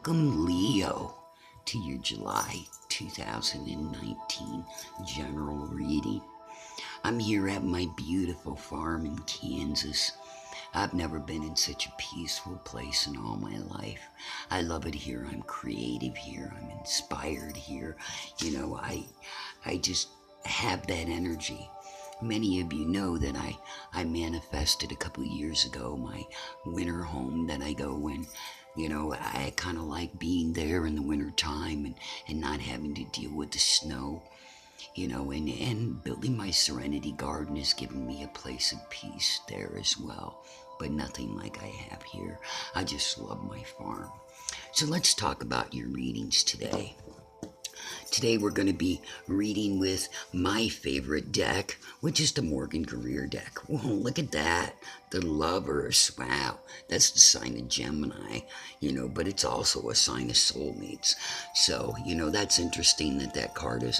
Welcome, Leo, to your July 2019 general reading. I'm here at my beautiful farm in Kansas. I've never been in such a peaceful place in all my life. I love it here. I'm creative here. I'm inspired here. I just have that energy. Many of you know that I manifested a couple of years ago my winter home that I go in. I kind of like being there in the winter time and not having to deal with the snow, and building my Serenity Garden has given me a place of peace there as well, but nothing like I have here. I just love my farm. So let's talk about your readings today. Today we're going to be reading with my favorite deck, which is the Morgan Greer deck. Whoa, look at that. The Lovers. Wow. That's the sign of Gemini, but it's also a sign of soulmates. So, that's interesting that card is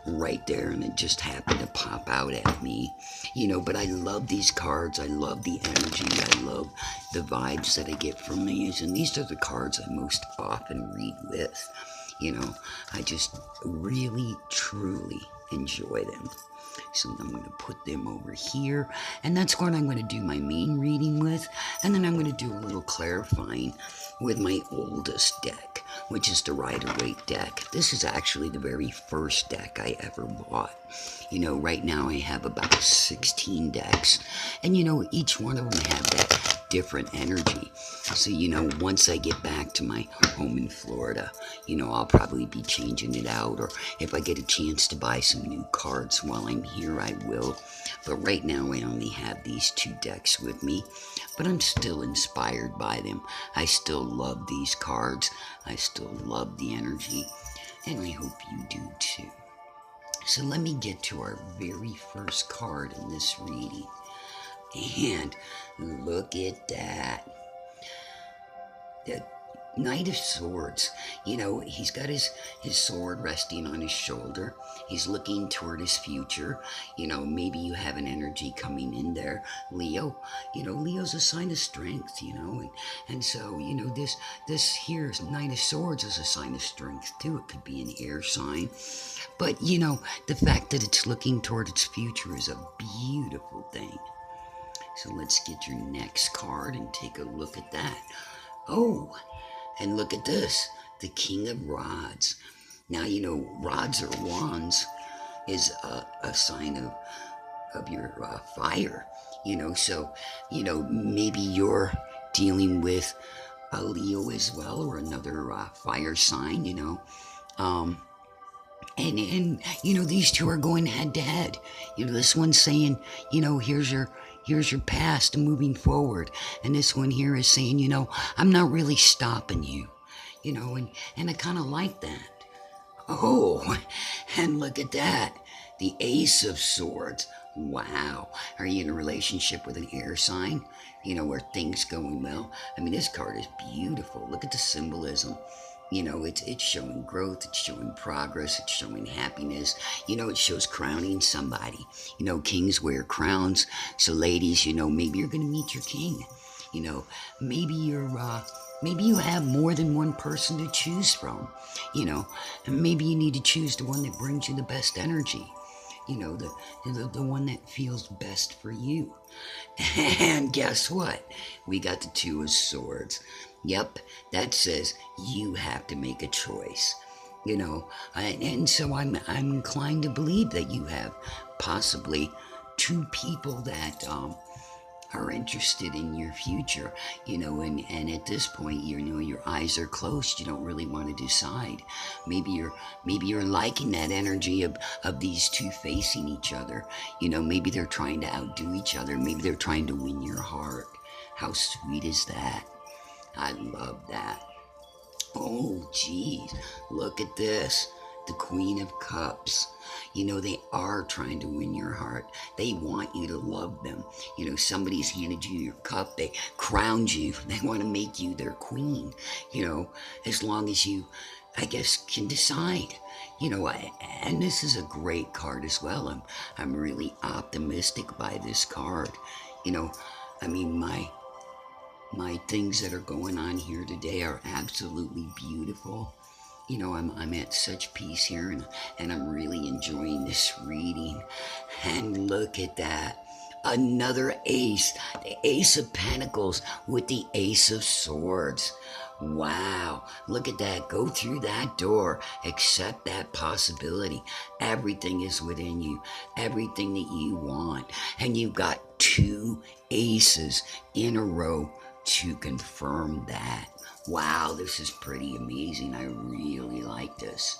right there and it just happened to pop out at me. But I love these cards. I love the energy. I love the vibes that I get from these. And these are the cards I most often read with. I just really, truly enjoy them. So I'm going to put them over here, and that's what I'm going to do my main reading with, and then I'm going to do a little clarifying with my oldest deck, which is the Rider-Waite deck. This is actually the very first deck I ever bought. Right now I have about 16 decks, and each one of them have that different energy. So, once I get back to my home in Florida, I'll probably be changing it out, or if I get a chance to buy some new cards while I'm here, I will. But right now I only have these two decks with me, but I'm still inspired by them. I still love these cards. I still love the energy, and I hope you do too. So let me get to our very first card in this reading. And look at that. The Knight of Swords. He's got his sword resting on his shoulder. He's looking toward his future. Maybe you have an energy coming in there, Leo. Leo's a sign of strength, and so, this here's Knight of Swords is a sign of strength too. It could be an air sign. But, the fact that it's looking toward its future is a beautiful thing. So let's get your next card and take a look at that. Oh, and look at this, the King of Rods. Now, rods or wands is a sign of your fire, so, maybe you're dealing with a Leo as well, or another fire sign, and these two are going head to head. This one's saying, here's your past and moving forward, and this one here is saying, I'm not really stopping you, and I kind of like that. Oh, and look at that, the Ace of Swords. Wow. Are you in a relationship with an air sign? Where things going well? I mean, this card is beautiful. Look at the symbolism. It's showing growth, it's showing progress, it's showing happiness. It shows crowning somebody. Kings wear crowns. So ladies, maybe you're going to meet your king. Maybe maybe you have more than one person to choose from. And maybe you need to choose the one that brings you the best energy. The one that feels best for you. And guess what? We got the Two of Swords. Yep, that says you have to make a choice. And so I'm inclined to believe that you have possibly two people that are interested in your future, and at this point, your eyes are closed. You don't really want to decide. Maybe you're liking that energy of these two facing each other. Maybe they're trying to outdo each other. Maybe they're trying to win your heart. How sweet is that? I love that. Oh, geez, look at this. The Queen of Cups. They are trying to win your heart. They want you to love them. Somebody's handed you your cup. They crowned you. They want to make you their queen. As long as you, I guess, can decide. And this is a great card as well. I'm really optimistic by this card. I mean, My things that are going on here today are absolutely beautiful. I'm at such peace here, and I'm really enjoying this reading. And look at that. Another ace. The Ace of Pentacles with the Ace of Swords. Wow. Look at that. Go through that door. Accept that possibility. Everything is within you. Everything that you want. And you've got two aces in a row to confirm that. Wow, this is pretty amazing. I really like this.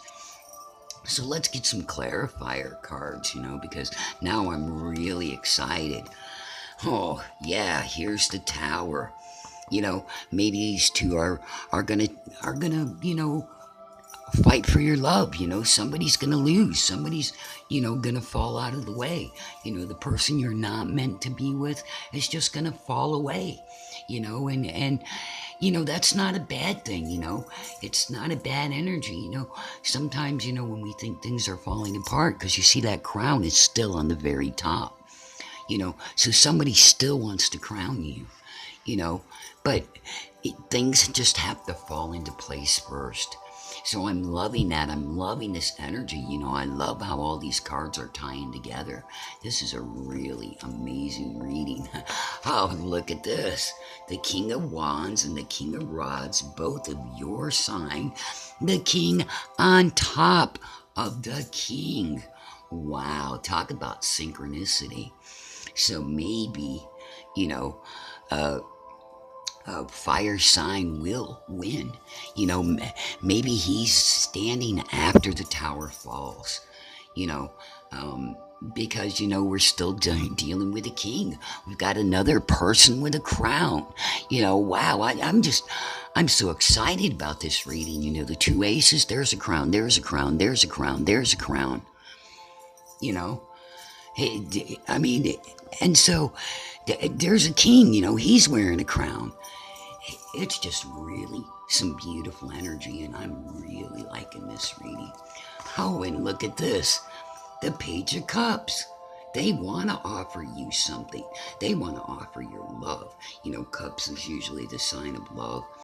So let's get some clarifier cards, because now I'm really excited. Oh, yeah, here's the tower. Maybe these two are gonna, fight for your love. Somebody's gonna lose. Somebody's, gonna fall out of the way. The person you're not meant to be with is just gonna fall away. And that's not a bad thing. It's not a bad energy. Sometimes, when we think things are falling apart, because you see that crown is still on the very top. So somebody still wants to crown you. But things just have to fall into place first. So I'm loving that. I'm loving this energy. I love how all these cards are tying together. This is a really amazing reading. Oh, look at this. The King of Wands and the King of Rods, both of your sign. The King on top of the King. Wow, talk about synchronicity. So maybe, a fire sign will win. Maybe he's standing after the tower falls. You know, because we're still dealing with a king. We've got another person with a crown. Wow, I'm so excited about this reading. The two aces. There's a crown. There's a crown. There's a crown. There's a crown. I mean, and so there's a king. He's wearing a crown. It's just really some beautiful energy, and I'm really liking this reading. Oh, and look at this. The Page of Cups. They want to offer you something. They want to offer your love. Cups is usually the sign of love.